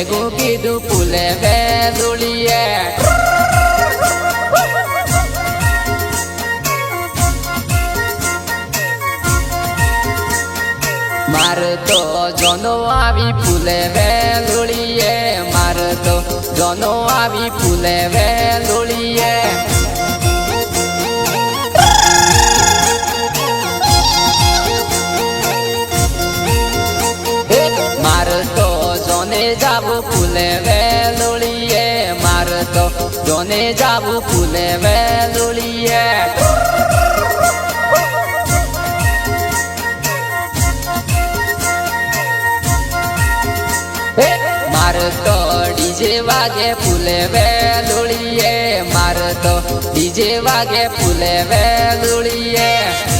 ભેગું કીધું ફૂલે વેલુડીએ માર તો જોનો આવી ફૂલે વેલુડીએ માર તો જોનો આવી ફૂલે વેલુડીએ માર તો જોને જાવું ફૂલે વેલુડીએ માર તો જોને જાવું ફૂલે વેલુડીએ मार तो डीजे वागे फूले वेलुड़िए मार तो डीजे वागे फूले वेलुड़िए।